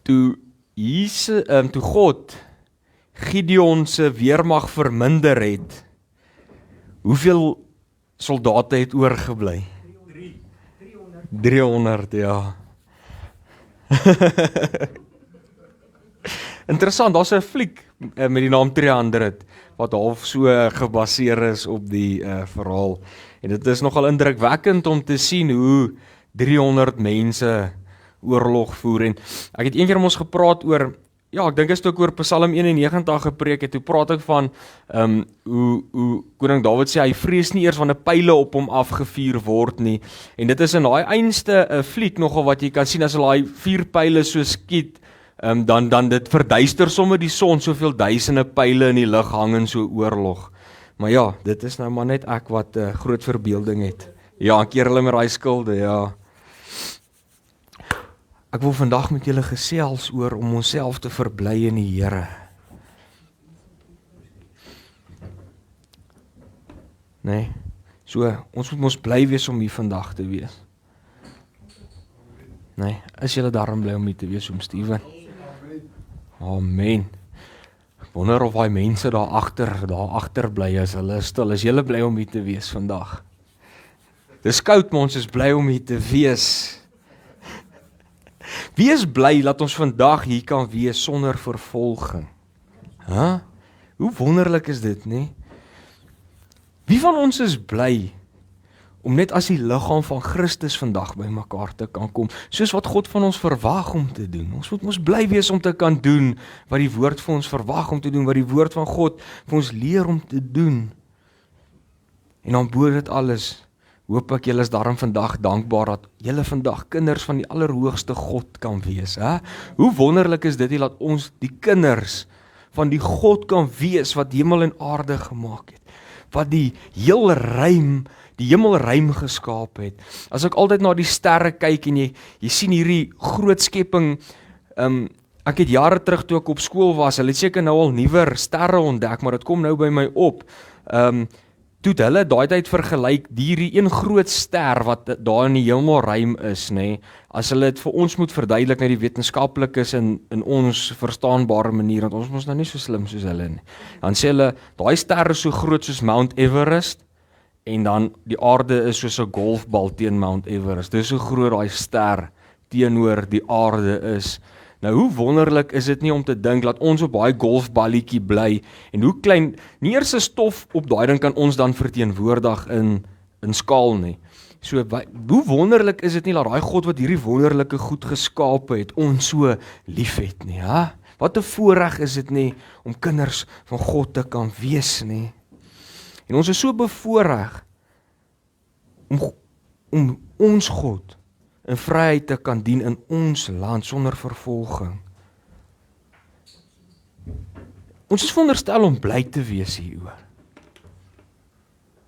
toe God Gideon se weermag verminder het, hoeveel soldate het oorgebly? 300, ja. Interessant, daar's 'n fliek met die naam 300, wat half so gebaseer is op die verhaal. En dit is nogal indrukwekkend om te sien hoe 300 mense oorlog voer. En ek het eendag met ons gepraat oor, ja, ek dink is ook oor Psalm 91 gepreek het, toe praat ek van hoe koning Dawid sê, hy vrees nie eers wanneer pyle op hom afgevuur word nie, en dit is in daai einste fliek nogal wat jy kan sien, as hulle daai 4 pyle so skiet, dan dit verduister sommer die son, soveel duisende pyle in die lug hang in so oorlog. Maar ja, dit is nou maar net ek wat groot verbeelding het. Ja, keer hulle met daai skilde, ja. Ek wil vandag met julle gesels oor om onsself te verbly in die Here. Nee, so, ons moet ons bly wees om hier vandag te wees. Nee, is julle daarom bly om hier te wees, Steven? Amen. Ek wonder of die mense daar agter bly as hulle stil. Is julle bly om hier te wees vandag? Dis koud, maar ons is bly om hier te wees. Wie is bly dat ons vandag hier kan wees sonder vervolging? Hoe wonderlik is dit, nie? Wie van ons is bly om net as die liggaam van Christus vandag by mekaar te kan kom, soos wat God van ons verwag om te doen? Ons moet ons bly wees om te kan doen wat die woord vir ons verwag om te doen, wat die woord van God vir ons leer om te doen. En dan bo dit alles, hoop ek julle is daarom vandag dankbaar dat julle vandag kinders van die allerhoogste God kan wees. Hoe wonderlik is dit nie dat ons die kinders van die God kan wees wat hemel en aarde gemaak het, wat die hemelruim geskaap het. As ek altyd na die sterre kyk en jy sien hierdie groot skepping, ek het jare terug toe ek op skool was, hulle het seker nou al nuwer sterre ontdek, maar dit kom nou by my op, toe het hulle daai tyd vergelyk, hierdie een groot ster wat daar in die hemelruim is, nee, as hulle dit vir ons moet verduidelik na die wetenskaplikes in ons verstaanbare manier, want ons is nou nie so slim soos hulle nie. Dan sê hulle, daai ster is so groot soos Mount Everest, en dan die aarde is soos 'n golfbal teen Mount Everest. Dis so groot daai ster teenoor die aarde is. Nou hoe wonderlik is dit nie om te dink dat ons op daai golfballetjie bly, en hoe klein, nie eers 'n stof op daai ding kan ons dan verteenwoordig in skaal nie. So, hoe wonderlik is dit nie dat daai God wat hierdie wonderlike goed geskape het, ons so lief het nie, Wat 'n voorreg is dit nie om kinders van God te kan wees nie. En ons is so bevoorreg om ons God in vryheid te kan dien in ons land sonder vervolging. Ons is veronderstel om bly te wees hieroor.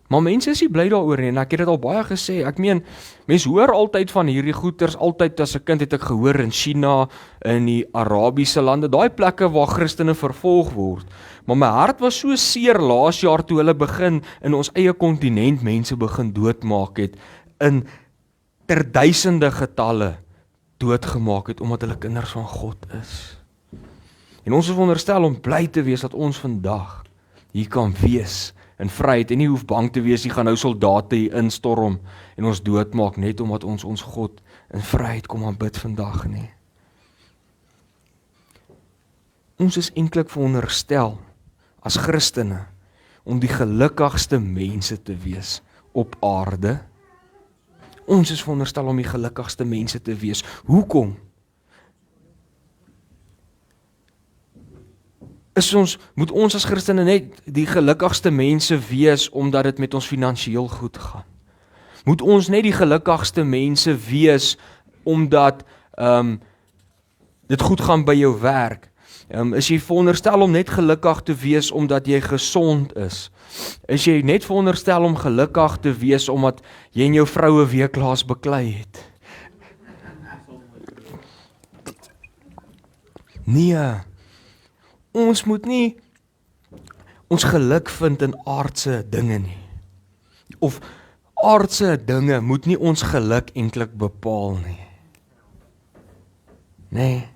Maar mense is nie bly daaroor nie, en ek het dit al baie gesê. Ek meen, mense hoor altyd van hierdie goeters, altyd as 'n kind het ek gehoor in China, in die Arabiese lande, daai plekke waar Christene vervolg word. Maar my hart was so seer laas jaar toe hulle begin in ons eie kontinent mense begin doodmaak het, in ter duisende getalle doodgemaak het, omdat hulle kinders van God is. En ons is veronderstel om bly te wees dat ons vandag hier kan wees in vryheid, en nie hoef bang te wees, jy gaan nou soldate hier instorm en ons doodmaak, net omdat ons God in vryheid kom aanbid vandag nie. Ons is eintlik veronderstel as Christene om die gelukkigste mense te wees op aarde. Ons is veronderstel om die gelukkigste mense te wees. Hoekom? Moet ons as Christene net die gelukkigste mense wees omdat dit met ons finansiëel goed gaan? Moet ons net die gelukkigste mense wees omdat dit goed gaan by jou werk? Is jy veronderstel om net gelukkig te wees omdat jy gesond is? Is jy net veronderstel om gelukkig te wees omdat jy en jou vrou 'n week laas beklei het? Nee, ons moet nie ons geluk vind in aardse dinge nie. Of aardse dinge moet nie ons geluk eintlik bepaal nie. Nee,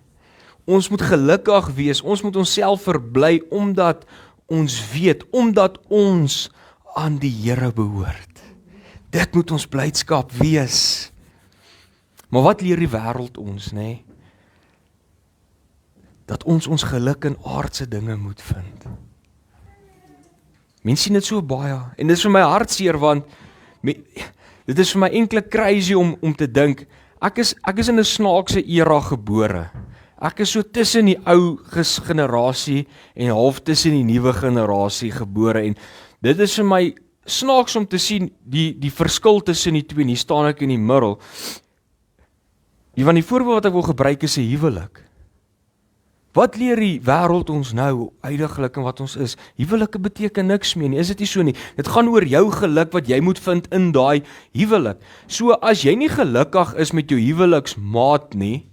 Ons moet gelukkig wees, ons moet onsself verbly, omdat ons weet, omdat ons aan die Here behoort. Dit moet ons blydskap wees. Maar wat leer die wêreld ons, nê? Dat ons geluk in aardse dinge moet vind. Mense sien dit so baie, en dit is vir my hartseer, want dit is vir my eintlik crazy om te dink, ek is in 'n snaakse era gebore. Ek is so tussen die ou generasie en half tussen die nuwe generasie gebore, en dit is vir my snaaks om te sien die verskil tussen die twee, en hier staan ek in die middel. Want die voorbeeld wat ek wil gebruik is 'n huwelik. Wat leer die wêreld ons nou, huidiglik en wat ons is? Huwelike beteken niks meer nie, is dit nie so nie? Dit gaan oor jou geluk wat jy moet vind in daai huwelik. So as jy nie gelukkig is met jou huweliksmaat nie,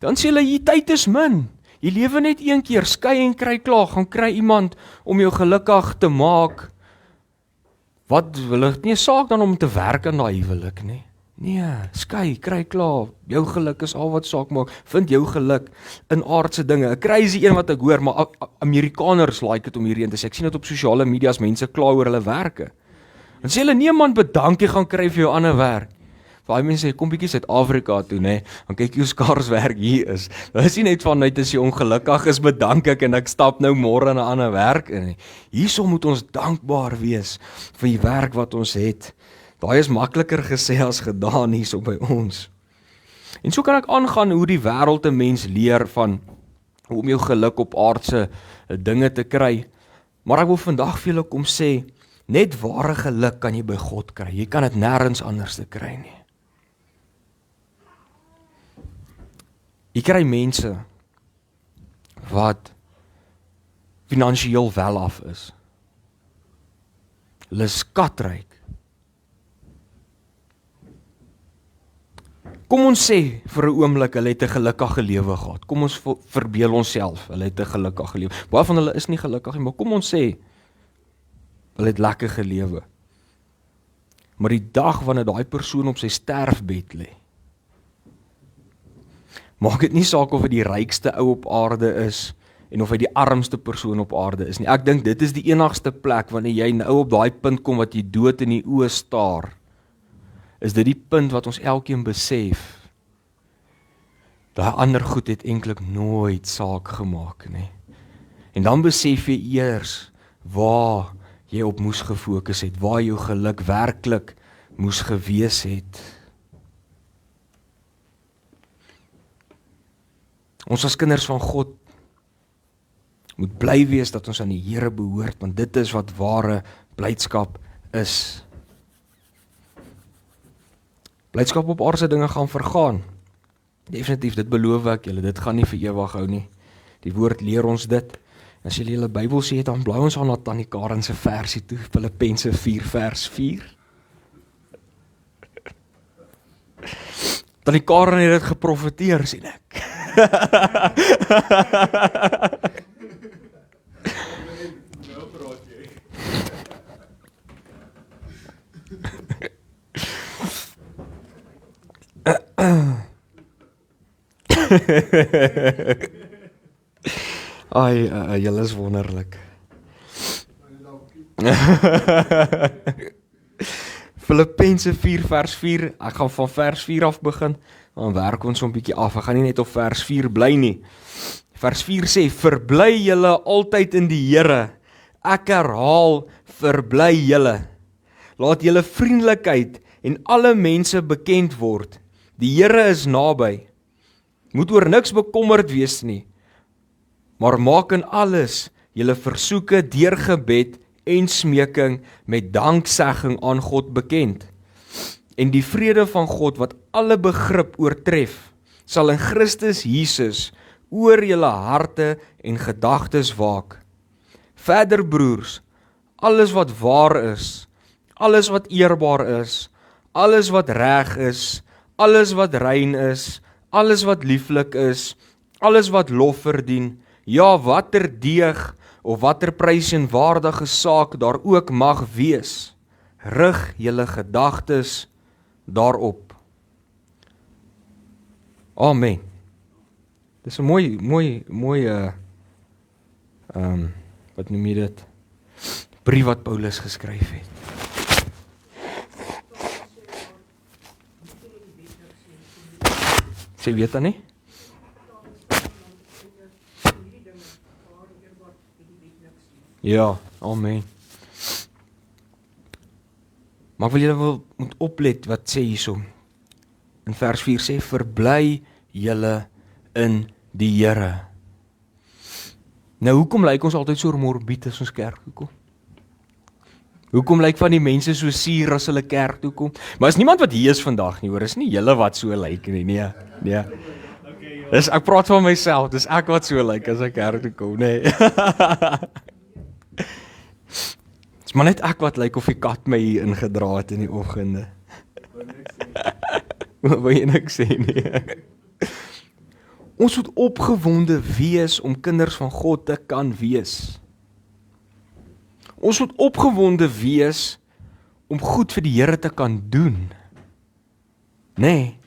dan sê hulle, jy tyd is min. Jy lewe net een keer, skei en kry klaar, gaan kry iemand om jou gelukkig te maak. Wat wil dit nie 'n saak dan om te werk aan daai huwelik nie? Nee, skei, kry klaar, jou geluk is al wat saak maak, vind jou geluk in aardse dinge. 'n Crazy een wat ek hoor, maar Amerikaners like dit om hierheen te sê, ek sien dit op sosiale media as mense kla oor hulle werke. Dan sê hulle, nee man, bedank, jy gaan kry vir jou ander werk. Baie mense sê, kom bietjie Suid-Afrika toe, nê, dan kyk jy hoe skaars werk hier is. Dan is nie net vanuit as jy ongelukkig is, bedank ek en ek stap nou môre na 'n ander werk in nie. Hierso moet ons dankbaar wees vir die werk wat ons het. Daai is makliker gesê as gedaan hierso by ons. En so kan ek aangaan hoe die wêreld 'n mens leer van hoe om jou geluk op aardse dinge te kry. Maar ek wil vandag vir julle kom sê, net ware geluk kan jy by God kry. Jy kan dit nêrens anders te kry nie. Jy kry mense wat finansiëel welaf is. Hulle is skatryk. Kom ons sê vir 'n oomblik hulle het 'n gelukkige lewe gehad. Kom ons verbeel onsself, hulle het 'n gelukkige lewe. Baie van hulle is nie gelukkig nie, maar kom ons sê hulle het lekker gelewe. Maar die dag wanneer daai persoon op sy sterfbed lê, maak dit nie saak of hy die rykste ou op aarde is en of hy die armste persoon op aarde is nie. Ek dink dit is die enigste plek wanneer jy nou op daai punt kom wat jy dood in die oë staar. Is dit die punt wat ons elkeen besef, daai ander goed het eintlik nooit saak gemaak nie. En dan besef jy eers waar jy op moes gefokus het, waar jou geluk werklik moes gewees het. Ons as kinders van God moet bly wees dat ons aan die Here behoort, want dit is wat ware blydskap is. Blydskap op aardse dinge gaan vergaan. Definitief, dit beloof ek julle, dit gaan nie vir ewig hou nie. Die woord leer ons dit. As jy julle Bybel sê, dan bly ons aan na Tannie Karen se versie toe, Filippense 4 vers 4. Tannie Karen het dit geprofeteer, sien ek. Ai, julle is wonderlik. Filippense 4 vers 4, ek gaan van vers 4 af begin, dan werk ons so 'n bietjie af, ek gaan nie net op vers 4 bly nie. Vers 4 sê, verbly julle altyd in die Here, ek herhaal, verbly julle. Laat julle vriendelikheid en alle mense bekend word, die Here is naby. Moet oor niks bekommerd wees nie, maar maak in alles julle versoeke deur gebed en smeking met danksegging aan God bekend. En die vrede van God wat alle begrip oortref, sal in Christus Jesus oor julle harte en gedagtes waak. Verder broers, alles wat waar is, alles wat eerbaar is, alles wat reg is, alles wat rein is, alles wat lieflik is, alles wat lof verdien, ja, watter deeg of watter prysenswaardige saak daar ook mag wees, rig julle gedagtes daarop. Amen. Dis 'n mooi wat noem jy dit? Brief wat Paulus geskryf het. Sy weet dan nie? Ja, amen. Maar ek wil julle moet oplet wat sê hierso. In vers 4 sê, verbly julle in die Here. Nou, hoekom lyk ons altyd so morbied as ons kerk toe kom? Hoekom lyk van die mense so suur as hulle kerk toe kom? Maar is niemand wat hier is vandag nie, hoor, is nie julle wat so lyk nie, nee. Dis, ek praat van myself, dis ek wat so lyk as ek kerk toe kom, nee. Dis maar net ek wat lyk of die kat my hier ingedra het in die oggende. Wil jy niks sê nie? Ons moet opgewonde wees om kinders van God te kan wees. Ons moet opgewonde wees om goed vir die Here te kan doen. Nee.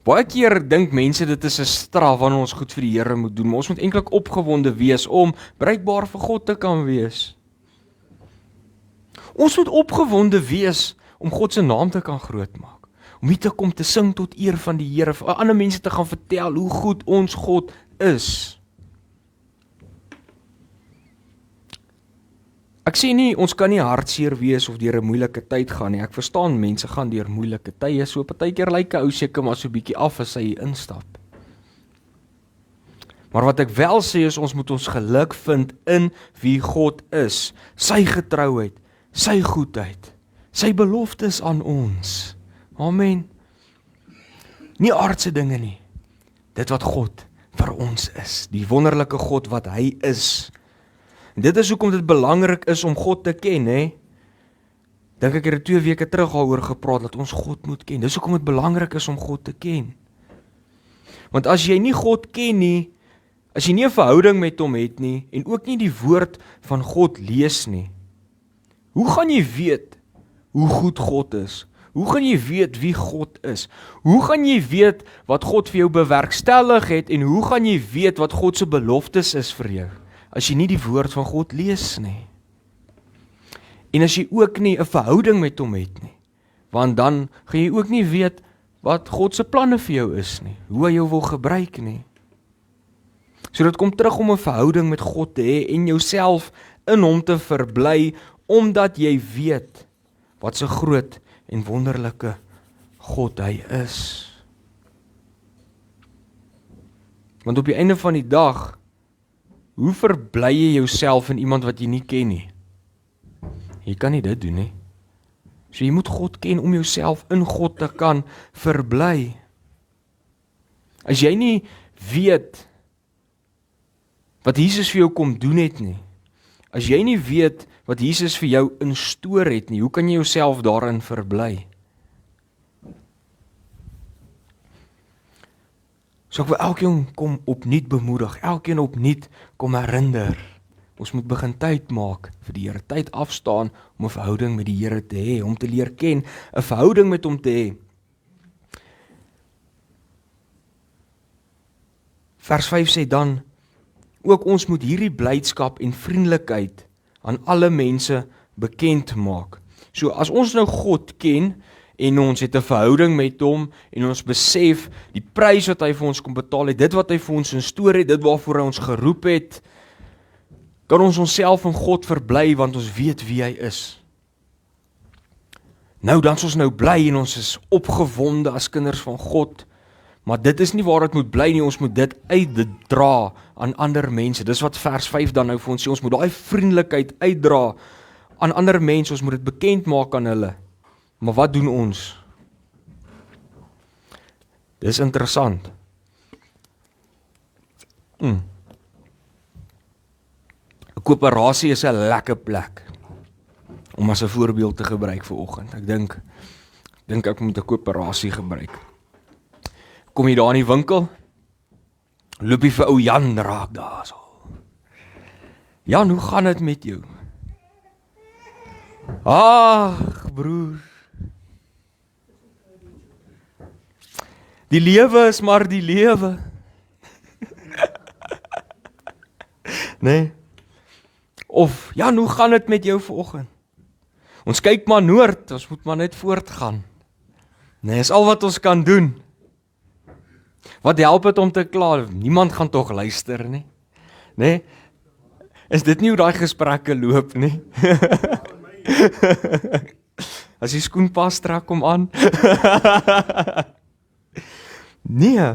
Baie keer dink mense dit is 'n straf wanneer ons goed vir die Here moet doen, maar ons moet eintlik opgewonde wees om bruikbaar vir God te kan wees. Ons moet opgewonde wees om God se naam te kan grootmaak. Om hier te kom te sing tot eer van die Here, vir ander mense te gaan vertel hoe goed ons God is. Ek sê nie, ons kan nie hartseer wees of deur 'n moeilike tyd gaan nie. Ek verstaan, mense gaan deur moeilike tye, so partykeer lyk 'n ou seker maar so 'n bietjie af as hy instap. Maar wat ek wel sê is, ons moet ons geluk vind in wie God is, sy getrouheid, sy goedheid, sy beloftes aan ons. Amen. Nie aardse dinge nie. Dit wat God vir ons is, die wonderlike God wat hy is. En dit is hoekom dit belangrik is om God te ken, hè? Dink ek het 2 weke terug daaroor gepraat dat ons God moet ken. Dis hoekom dit belangrik is om God te ken. Want as jy nie God ken nie, as jy nie 'n verhouding met hom het nie en ook nie die woord van God lees nie, hoe gaan jy weet hoe goed God is? Hoe gaan jy weet wie God is? Hoe gaan jy weet wat God vir jou bewerkstellig het en hoe gaan jy weet wat God se beloftes is vir jou? As jy nie die woord van God lees nie. En as jy ook nie 'n verhouding met hom het nie, want dan gaan jy ook nie weet wat God se planne vir jou is nie, hoe hy jou wil gebruik nie. So dit kom terug om 'n verhouding met God te hê en jouself in hom te verbly, omdat jy weet wat so groot en wonderlike God hy is. Want op die einde van die dag, hoe verbly jy jouself in iemand wat jy nie ken nie? Jy kan nie dit doen nie. So jy moet God ken om jouself in God te kan verbly. As jy nie weet wat Jesus vir jou kom doen het nie, as jy nie weet wat Jesus vir jou instoor het nie, hoe kan jy jouself daarin verbly? So ek wil elkeen kom opnuut bemoedig, elkeen opnuut kom herinner. Ons moet begin tyd maak vir die Here, tyd afstaan om 'n verhouding met die Here te hê, om te leer ken, 'n verhouding met hom te hê. Vers 5 sê dan, ook ons moet hierdie blydskap en vriendelikheid aan alle mense bekend maak. So as ons nou God ken, en ons het 'n verhouding met hom, en ons besef die prys wat hy vir ons kom betaal het, dit wat hy vir ons instoor het, dit waarvoor hy ons geroep het, kan ons onsself in God verbly, want ons weet wie hy is. Nou, dan is ons nou bly, en ons is opgewonde as kinders van God, maar dit is nie waar dit moet bly nie, ons moet dit uitdra aan ander mense. Dis wat vers 5 dan nou vir ons sê, ons moet daai vriendelikheid uitdra aan ander mense, ons moet dit bekend maak aan hulle. Maar wat doen ons? Dis interessant. 'n Koöperasie is 'n lekker plek om as 'n voorbeeld te gebruik vir oggend. Ek dink ek moet 'n koöperasie gebruik. Kom jy daar in die winkel? Loop jy vir ou Jan raak daar so. Jan, hoe gaan dit met jou? Ag, broer. Die lewe is maar die lewe. Nee. Of, Jan, hoe gaan dit met jou vanoggend? Ons kyk maar noord, ons moet maar net voortgaan. Nee, is al wat ons kan doen. Wat help het om te kla? Niemand gaan tog luister nie. Nee? Is dit nie hoe daai gesprekke loop nie? As die skoen pas, trek hom aan. Nee.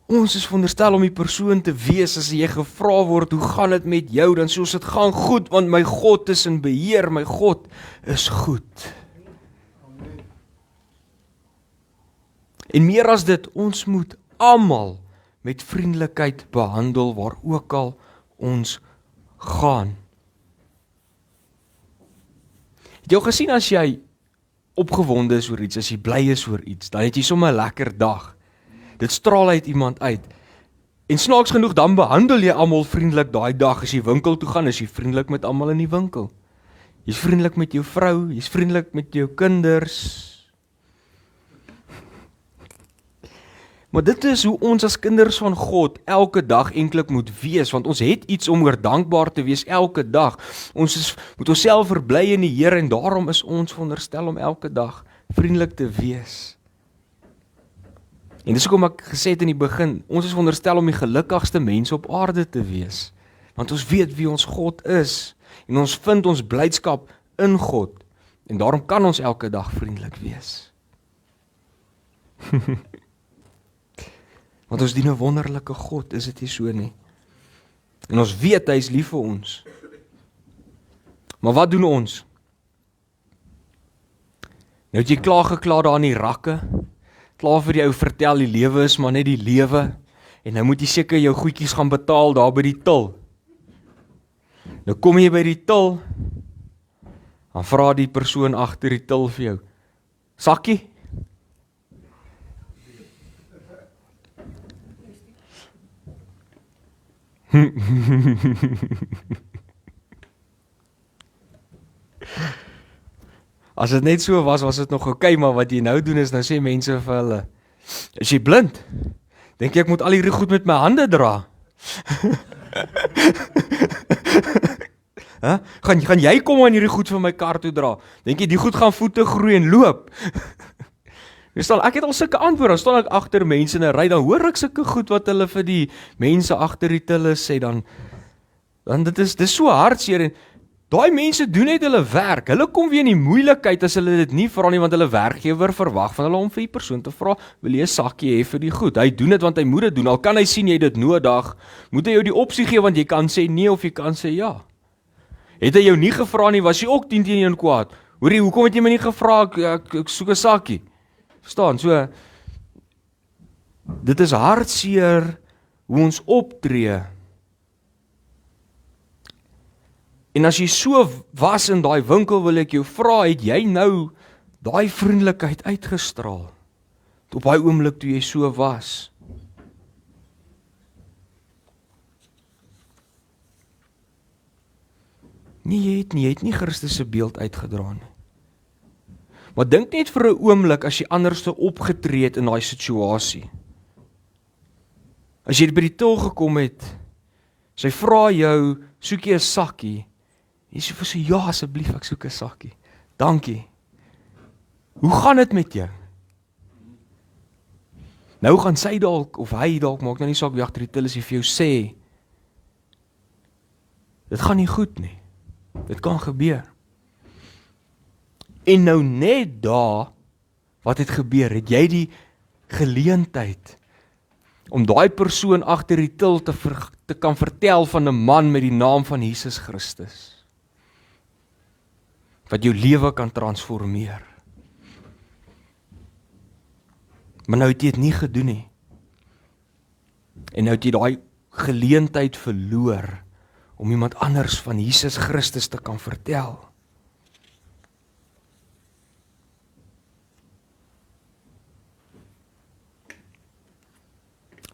Ons is veronderstel om die persoon te wees as jy gevra word, hoe gaan dit met jou? Dan soos dit gaan goed, want my God is in beheer, my God is goed. En meer as dit, ons moet almal met vriendelikheid behandel waar ook al ons gaan. Het jy al gesien as jy opgewonde is oor iets, as jy bly is oor iets, dan het jy sommer 'n lekker dag. Dit straal uit iemand uit. En snaaks genoeg, dan behandel jy almal vriendelik daai dag. As jy winkel toe gaan, is jy vriendelik met almal in die winkel. Jy's vriendelik met jou vrou, jy's vriendelik met jou kinders. Maar dit is hoe ons as kinders van God elke dag eintlik moet wees, want ons het iets om oor dankbaar te wees elke dag. Ons moet onsself verbly in die Here en daarom is ons veronderstel om elke dag vriendelik te wees. En dis hoekom ek gesê het in die begin, ons is veronderstel om die gelukkigste mense op aarde te wees, want ons weet wie ons God is en ons vind ons blydskap in God en daarom kan ons elke dag vriendelik wees. Want ons dien 'n wonderlike God, is dit nie so nie? En ons weet hy is lief vir ons. Maar wat doen ons? Nou het jy klaar gekla daar in die rakke, klaar vir die ou vertel die lewe is maar net die lewe, en nou moet jy seker jou goedjies gaan betaal daar by die til. Nou kom jy by die til, dan vra die persoon agter die til vir jou, sakkie? As dit net so was dit nog oké, maar wat jy nou doen is, nou sê mense vir hulle, is jy blind? Dink jy ek moet al hierdie goed met my hande dra? Huh? Gaan jy kom aan hierdie goed van my kar toe dra? Dink jy die goed gaan voete groei en loop? Ek het al sulke antwoorde, dan staan ek agter mense in 'n ry, dan hoor ek sulke goed wat hulle vir die mense agter die tille sê, dan dit is so hartseer, en daai mense doen net hulle werk, hulle kom weer in die moeilikheid as hulle dit nie vra nie, want hulle werkgewer verwag van hulle om vir die persoon te vra, wil jy 'n sakkie hê vir die goed? Hy doen dit want hy moet dit doen, al kan hy sien jy dit nodig, moet hy jou die opsie gee, want jy kan sê nee of jy kan sê ja. Het hy jou nie gevra nie, was jy ook 10 teen 1 kwaad? Hoorie, hoekom het jy my nie gevra, ek soek 'n sakkie? Verstaan, so, dit is hartseer hoe ons optree. En as jy so was in daai winkel, wil ek jou vra, het jy nou daai vriendelikheid uitgestraal? Op daai oomblik toe jy so was? Nee, jy het nie Christus se beeld uitgedra nie. Maar dink net vir 'n oomblik as jy anders te opgetree het in daai situasie. As jy by die til gekom het, sy vra jou, soek jy 'n sakkie? Jy sê vir sy, ja asseblief, ek soek 'n sakkie. Dankie. Hoe gaan dit met jou? Nou gaan sy dalk, of hy dalk, maak nou nie saak wie agter die til is, vir jou sê, dit gaan nie goed nie. Dit kan gebeur. En nou net daar, wat het gebeur, het jy die geleentheid om daai persoon agter die til te kan vertel van 'n man met die naam van Jesus Christus, wat jou lewe kan transformeer. Maar nou het jy dit nie gedoen nie. En nou het jy daai geleentheid verloor om iemand anders van Jesus Christus te kan vertel.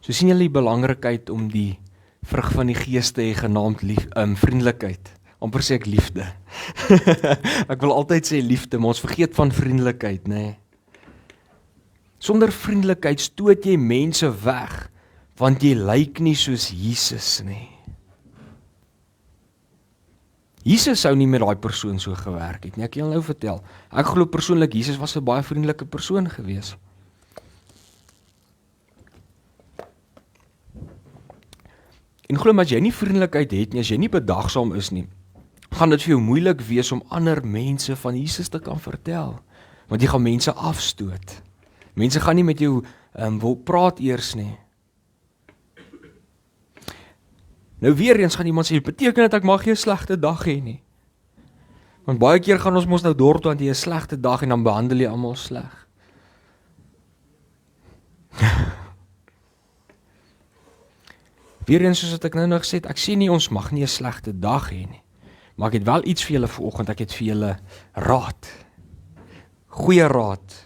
So sien julle die belangrikheid om die vrug van die Gees te hê, genaamd vriendelikheid. Amper sê ek liefde. Ek wil altyd sê liefde, maar ons vergeet van vriendelikheid, nê? Sonder vriendelikheid stoot jy mense weg want jy lyk nie soos Jesus nie. Jesus sou nie met daai persoon so gewerk het nie, ek kan julle nou vertel. Ek glo persoonlik, Jesus was 'n baie vriendelike persoon gewees. En glo my, as jy nie vriendelikheid het nie, as jy nie bedagsaam is nie, gaan dit vir jou moeilik wees om ander mense van Jesus te kan vertel. Want jy gaan mense afstoot. Mense gaan nie met jou wil praat eers nie. Nou weer eens gaan iemand sê, beteken dit ek mag jy 'n slegte dag hê nie? Want baie keer gaan ons mos nou dorp toe, want jy 'n slegte dag en dan behandel jy almal sleg. Weer eens soos wat ek nou gesê het, ek sê nie ons mag nie 'n slegte dag hê nie. Maar ek het wel iets vir julle vanoggend, ek het vir julle raad. Goeie raad.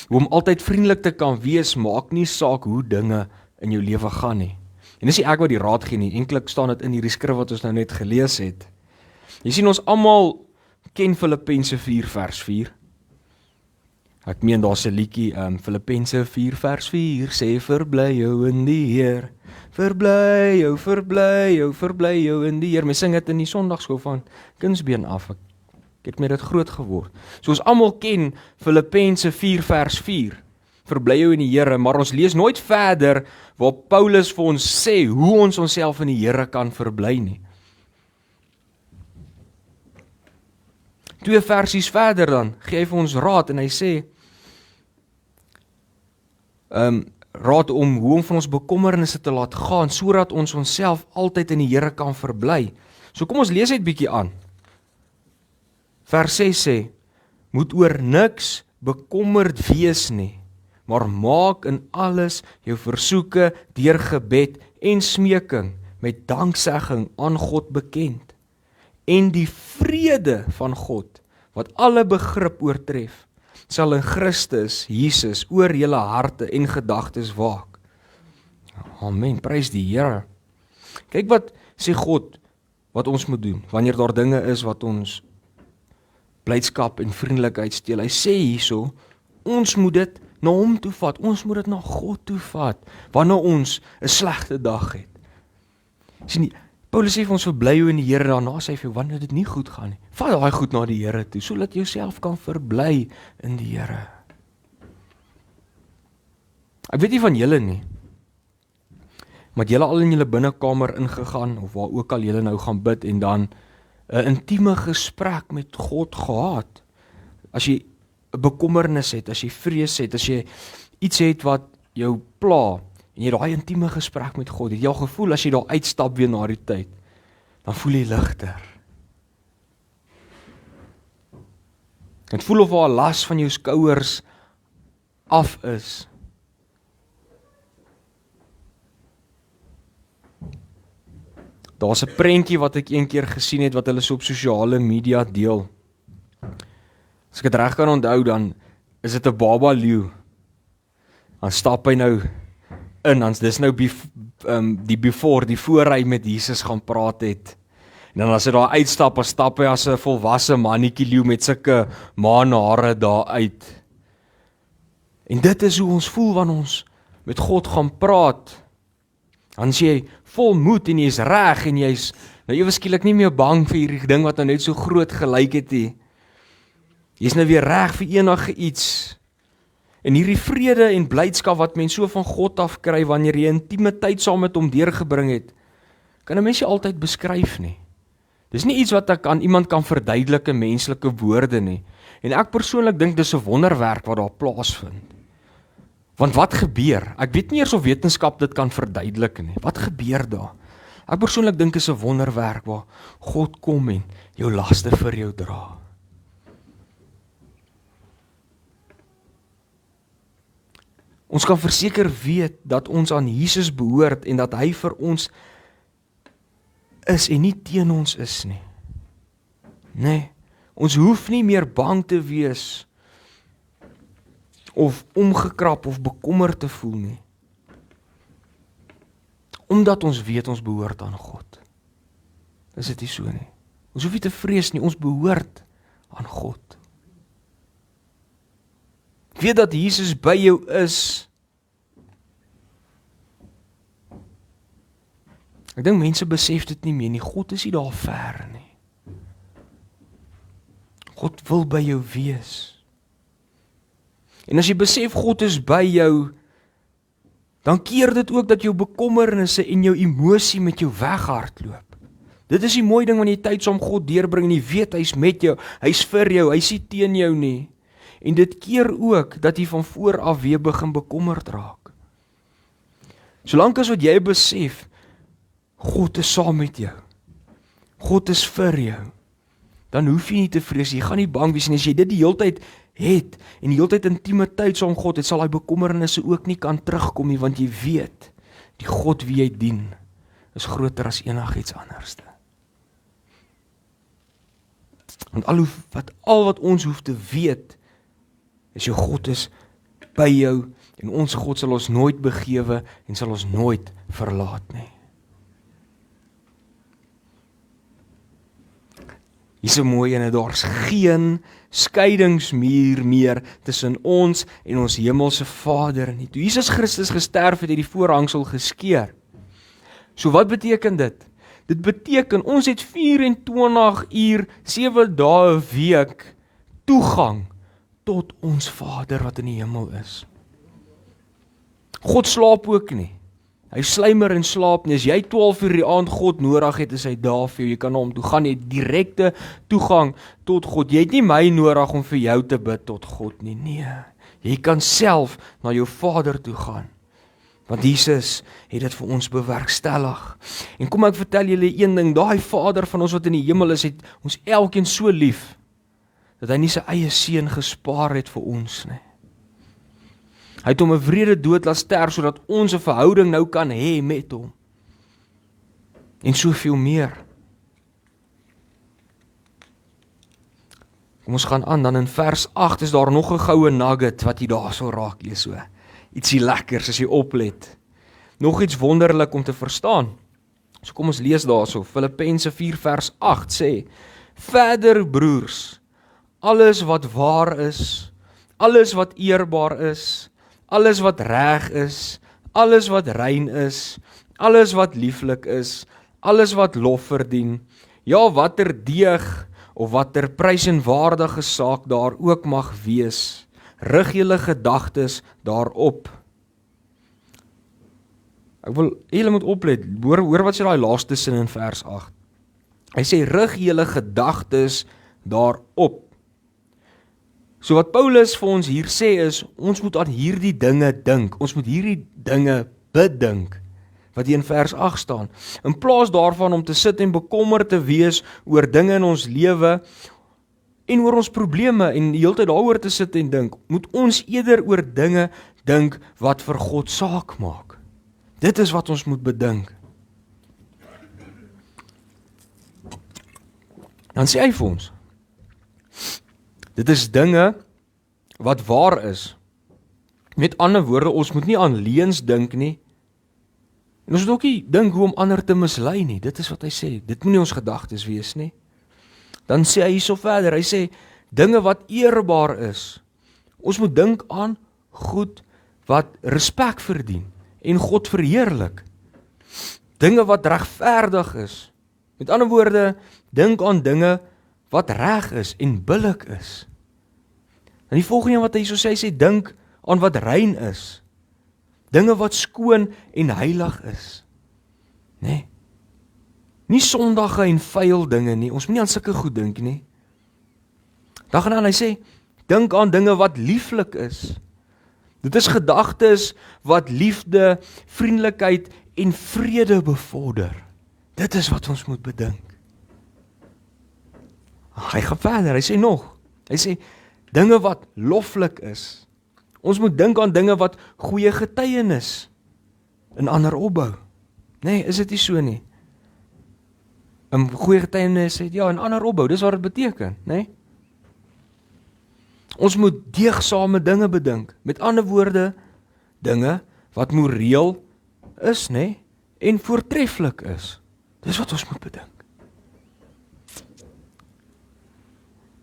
Hoe om altyd vriendelik te kan wees, maak nie saak hoe dinge in jou lewe gaan nie. En dis nie ek wat die raad gee nie, eintlik staan dit in hierdie skrif wat ons nou net gelees het. Jy sien, ons almal ken Filippense 4 vers 4. Ek meen daar's 'n liedjie, Filippense 4 vers 4 sê verbly jou in die Heer. Verbly jou in die Heer. My sing dit in die Sondagskool van Kunsbeen af. Ek het met dit groot geword. So ons almal ken Filippense 4 vers 4. Verbly jou in die Here, maar ons lees nooit verder waar Paulus vir ons sê hoe ons onsself in die Here kan verbly nie. 2 versies verder dan gee hy vir ons raad en hy sê raad om hoe om van ons bekommernisse te laat gaan sodat ons onsself altyd in die Here kan verbly. So kom ons lees net bietjie aan. Vers 6 sê, moet oor niks bekommerd wees nie, maar maak in alles jou versoeke deur gebed en smeking met danksegging aan God bekend. En die vrede van God, wat alle begrip oortref, sal in Christus Jesus oor julle harte en gedagtes waak. Amen, prys die Here. Kyk wat sê God, wat ons moet doen, wanneer daar dinge is wat ons blydskap en vriendelikheid steel. Hy sê hierso, ons moet dit na hom toe vat, ons moet dit na God toe vat, wanneer ons 'n slegte dag het. Sien nie, Paulus sê vir ons verbly jou in die Here, daarna sê hy vir jou, wanneer dit nie goed gaan nie, vat daai goed na die Here toe, sodat jy jouself kan verbly in die Here. Ek weet nie van julle nie, maar julle al in julle binnekamer ingegaan, of waar ook al julle nou gaan bid, en dan 'n intieme gesprek met God gehad. As jy 'n bekommernis het, as jy vrees het, as jy iets het wat jou pla, en jy daai intieme gesprek met God, het jy al gevoel as jy daar uitstap weer na die tyd, dan voel jy ligter. Het voel of daar 'n las van jou skouers af is. Daar's 'n prentjie wat ek een keer gesien het, wat hulle so op sosiale media deel. As ek dit reg kan onthou, dan is dit 'n baba leeu. Dan stap hy nou in, dan dis nou die voor hy met Jesus gaan praat het. En dan as hy daar uitstap, dan stap hy as 'n volwasse mannetjie leeu met sulke maanhare daar uit. En dit is hoe ons voel wanneer ons met God gaan praat. Dan is jy vol moed en jy's reg en jy's nou ewe skielik nie meer bang vir hierdie ding wat nou net so groot gelyk het nie. Jy's nou weer reg vir enige iets. En hierdie vrede en blydskap wat mens so van God af kry wanneer jy intieme tyd saam met hom deurgebring het, kan 'n mens nie altyd beskryf nie. Dis nie iets wat ek aan iemand kan verduidelik in menslike woorde nie. En ek persoonlik dink dis 'n wonderwerk wat daar plaasvind. Want wat gebeur? Ek weet nie eers of wetenskap dit kan verduidelik nie. Wat gebeur daar? Ek persoonlik dink is 'n wonderwerk waar God kom en jou laste vir jou dra. Ons kan verseker weet dat ons aan Jesus behoort en dat hy vir ons is en nie teen ons is nie. Nee, ons hoef nie meer bang te wees of omgekrap of bekommerd te voel nie. Omdat ons weet ons behoort aan God. Is dit nie so nie? Ons hoef nie te vrees nie, ons behoort aan God. Weet dat Jesus by jou is. Ek dink mense besef dit nie meer nie. God is nie daar ver nie. God wil by jou wees. En as jy besef God is by jou, dan keer dit ook dat jou bekommernisse en jou emosie met jou weghardloop. Dit is die mooi ding wanneer jy tyd saam God deurbring en jy weet hy's met jou, hy's vir jou, hy's nie teen jou nie. En dit keer ook dat jy van voor af weer begin bekommerd raak. Solank as wat jy besef, God is saam met jou, God is vir jou, dan hoef jy nie te vrees, jy gaan nie bang wees nie. As jy dit die hele tyd het, en die hele tyd intieme tyd saam God het, sal hy bekommernisse ook nie kan terugkom nie, want jy weet, die God wie jy dien, is groter as enigiets anderste. Want al wat ons hoef te weet, is jou God is by jou, en ons God sal ons nooit begewe, en sal ons nooit verlaat nie. Hier is 'n mooi ene, daar's geen skeidingsmuur meer tussen ons en ons hemelse Vader nie. Toe Jesus Christus gesterf het, het die voorhangsel geskeur. So wat beteken dit? Dit beteken, ons het 24 uur, 7 dae 'n week, toegang tot ons Vader wat in die hemel is. God slaap ook nie. Hy slymer en slaap nie. As jy 12 uur die aand God nodig het, is hy daar vir jou. Jy kan na hom toe gaan, jy het direkte toegang tot God. Jy het nie my nodig om vir jou te bid tot God nie. Nee, jy kan self na jou Vader toe gaan. Want Jesus het dit vir ons bewerkstellig. En kom ek vertel julle een ding, daai Vader van ons wat in die hemel is, het ons elkeen so lief, dat hy nie sy eie seun gespaar het vir ons nie. Hy het hom 'n wrede dood laat sterf, sodat ons 'n verhouding nou kan hê met hom. En soveel meer. Kom ons gaan aan, dan in vers 8 is daar nog 'n goue nugget, wat jy daar so raak lees so. Ietsie lekkers as jy oplet. Nog iets wonderlik om te verstaan. So kom ons lees daarso, Filippense 4 vers 8 sê, verder broers, alles wat waar is, alles wat eerbaar is, alles wat reg is, alles wat rein is, alles wat lieflik is, alles wat lof verdien, ja watter deeg of watter prysenswaardige saak daar ook mag wees, rig julle gedagtes daarop. Ek wil, julle moet oplet, hoor wat sê daai laaste sin in vers 8. Hy sê, rig julle gedagtes daarop. So wat Paulus vir ons hier sê is, ons moet aan hierdie dinge dink, ons moet hierdie dinge bedink, wat hier in vers 8 staan. In plaas daarvan om te sit en bekommerd te wees oor dinge in ons lewe, en oor ons probleme, en die hele tyd daaroor te sit en dink, moet ons eerder oor dinge dink, wat vir God saak maak. Dit is wat ons moet bedink. Dan sê hy vir ons, dit is dinge wat waar is. Met ander woorde, ons moet nie aan leuns dink nie. En ons moet ook nie dink hoe om ander te mislei nie. Dit is wat hy sê. Dit moet nie ons gedagtes wees nie. Dan sê hy so verder, hy sê, dinge wat eerbaar is. Ons moet dink aan goed wat respek verdien en God verheerlik. Dinge wat regverdig is. Met ander woorde, dink aan dinge wat reg is en billik is. En die volgende wat hy so sê, dink aan wat rein is. Dinge wat skoon en heilig is. Nee. Nie sondige en vuil dinge nie, ons moet nie aan sulke goed dink nie. Dan gaan hy sê, dink aan dinge wat lieflik is. Dit is gedagtes wat liefde, vriendelikheid en vrede bevorder. Dit is wat ons moet bedink. Hy gaan verder, hy sê nog, hy sê, dinge wat loflik is. Ons moet dink aan dinge wat goeie getuienis in ander opbou. Nee, is dit nie so nie? 'n goeie getuienis het, ja, in ander opbou, dis wat dit beteken, nee? Ons moet deegsame dinge bedink. Met ander woorde, dinge wat moreel is, nee, en voortreffelik is. Dis wat ons moet bedink.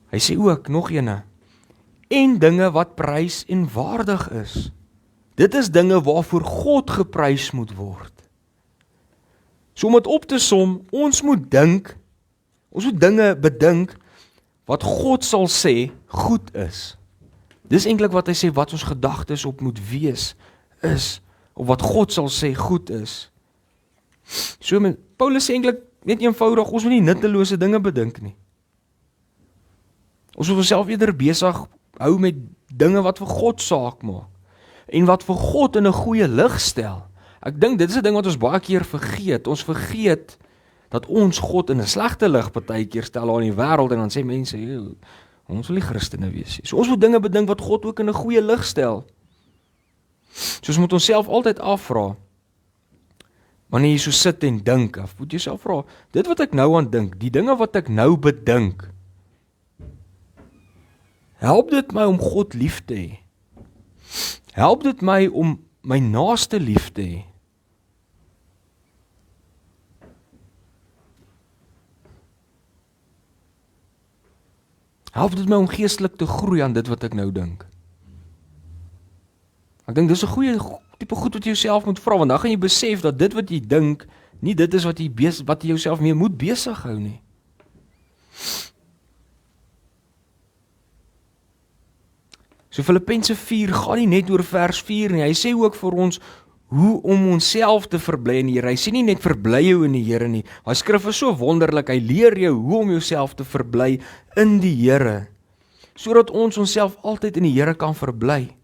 Hy sê ook, nog ene, en dinge wat prys en waardig is. Dit is dinge waarvoor God geprys moet word. So om dit op te som, ons moet dinge bedink wat God sal sê goed is. Dis eintlik wat hy sê, wat ons gedagtes op moet wees, is, of wat God sal sê goed is. So Paulus sê eintlik net eenvoudig, ons moet nie nuttelose dinge bedink nie. Ons moet onsself eerder besig hou met dinge wat vir God saak maak, en wat vir God in 'n goeie lig stel. Ek dink dit is 'n ding wat ons baie keer vergeet. Ons vergeet dat ons God in 'n slegte lig partykeer stel aan die wêreld, en dan sê mense, ons wil nie Christene wees nie. So ons moet dinge bedink wat God ook in 'n goeie lig stel. So ons moet onsself altyd afvra, wanneer jy so sit en dink, of moet jy self vra, dit wat ek nou aan dink, die dinge wat ek nou bedink, help dit my om God lief te hê? Help dit my om my naaste lief te hê? Help dit my om geestelik te groei aan dit wat ek nou dink? Ek dink dis 'n goeie tipe goed wat jy jouself moet vra, want dan gaan jy besef dat dit wat jy dink, nie dit is wat jy jouself mee moet besig hou nie. So Filippense 4 gaan nie net oor vers 4 nie, hy sê ook vir ons hoe om onsself te verbly in die Here. Hy sê nie net verbly jou in die Here nie, maar skrif is so wonderlik, hy leer jou hoe om jouself te verbly in die Here, sodat ons onsself altyd in die Here kan verbly.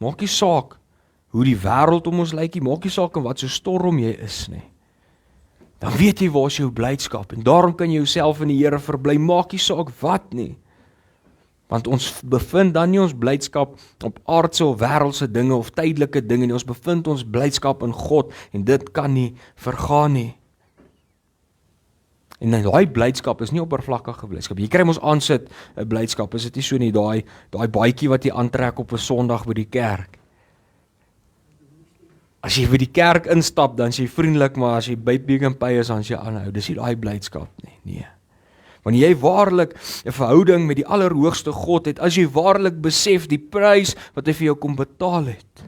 Maak nie saak hoe die wêreld om ons lyk nie, maak nie saak in wat so storm jy is nie. Dan weet jy waar is jou blydskap, en daarom kan jy jouself in die Here verbly, maak nie saak wat nie. Want ons bevind dan nie ons blydskap op aardse of wêreldse dinge of tydelike dinge nie, ons bevind ons blydskap in God, en dit kan nie vergaan nie. En daai blydskap is nie oppervlakkige blydskap. Jy kry mos aansit 'n blydskap, is dit nie so nie, daai baadjie wat jy aantrek op 'n Sondag by die kerk. As jy by die kerk instap, dan is jy vriendelik, maar as jy by Pick n Pay is, dan is jy aanhou. Dis nie daai blydskap nie, nee. Wanneer jy waarlik 'n verhouding met die Allerhoogste God het, as jy waarlik besef die prys wat hy vir jou kom betaal het,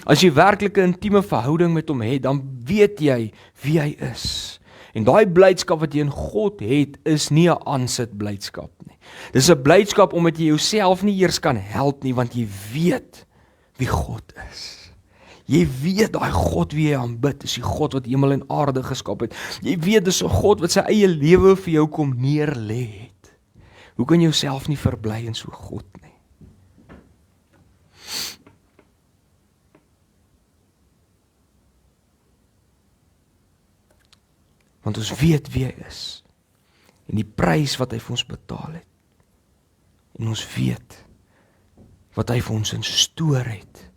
as jy werklik 'n intieme verhouding met hom het, dan weet jy wie hy is. En daai blydskap wat jy in God het, is nie 'n aansit blydskap nie. Dis 'n blydskap omdat jy jouself nie eers kan help nie, want jy weet wie God is. Jy weet daai God wie jy aanbid, is die God wat hemel en aarde geskep het. Jy weet dis 'n God wat sy eie lewe vir jou kom neerlê het. Hoe kan jy jouself nie verbly in so God nie? Want ons weet wie hy is, en die prys wat hy vir ons betaal het. En ons weet wat hy vir ons instoor het.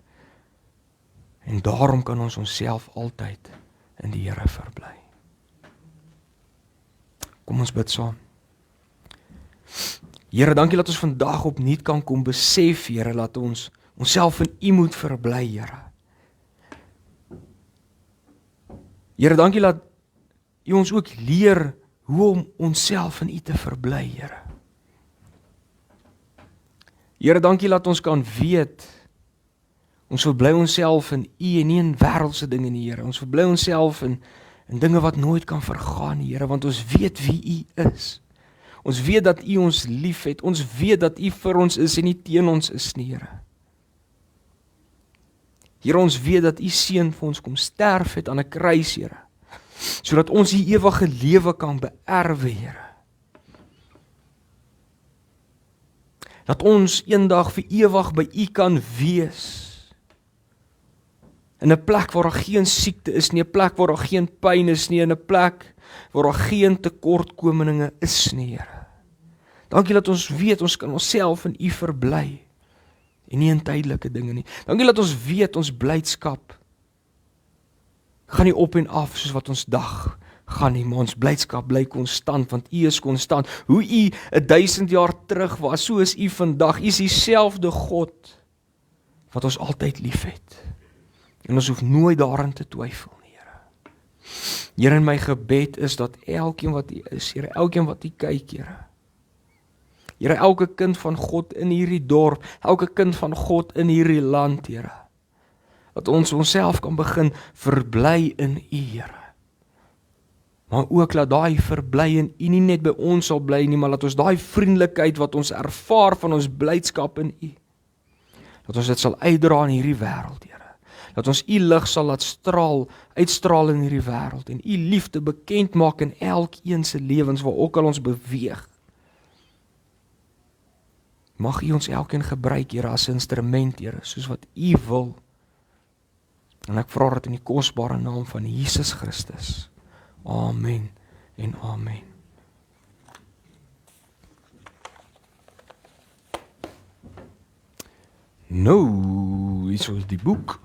En daarom kan ons onsself altyd in die Here verbly. Kom ons bid saam. Here, dankie dat ons vandag opnuut kan kom besef, Here, dat ons onsself in U moet verbly, Here. Here, dankie dat U ons ook leer hoe om onsself in U te verbly, Here. Here, dankie dat ons kan weet, ons verbly onsself in U en nie in wêreldse dinge nie, Here. Ons verbly onsself in dinge wat nooit kan vergaan, Here, want ons weet wie U is. Ons weet dat U ons liefhet. Ons weet dat U vir ons is en nie teen ons is nie, Here. Here, ons weet dat U seun vir ons kom sterf het aan 'n kruis, Here, sodat ons die ewige lewe kan beerwe, Here. Dat ons eendag vir ewig by U kan wees. In 'n plek waar daar geen siekte is nie, 'n plek waar daar geen pyn is nie, in 'n plek waar daar geen tekortkominge is nie, Here. Dankie dat ons weet, ons kan onsself in U verbly, en nie in tydelike dinge nie. Dankie dat ons weet, ons blydskap gaan nie op en af soos wat ons dag gaan nie, maar ons blydskap bly konstant, want U is konstant. Hoe U 1000 jaar terug was, so is U vandag. U is dieselfde God wat ons altyd lief het. En ons hoef nooit daarin te twyfel nie, Here. Here, in my gebed is dat elkeen wat hier is, Here, elkeen wat hier kyk, Here. Here, elke kind van God in hierdie dorp, elke kind van God in hierdie land, Here. Dat ons onsself kan begin verbly in U, Here. Maar ook laat daai verbly in U nie net by ons sal bly nie, maar laat ons daai vriendelikheid wat ons ervaar van ons blydskap in U, dat ons dit sal uitdra in hierdie wêreld, Here. Dat ons U lig sal laat uitstraal in hierdie wêreld en U liefde bekend maak in elkeen se lewens waar ook al ons beweeg. Mag U ons elkeen gebruik, Here, as instrument, Here, soos wat U wil. En ek vra dit in die kosbare naam van Jesus Christus. Amen en amen. Nou, hier is die boek.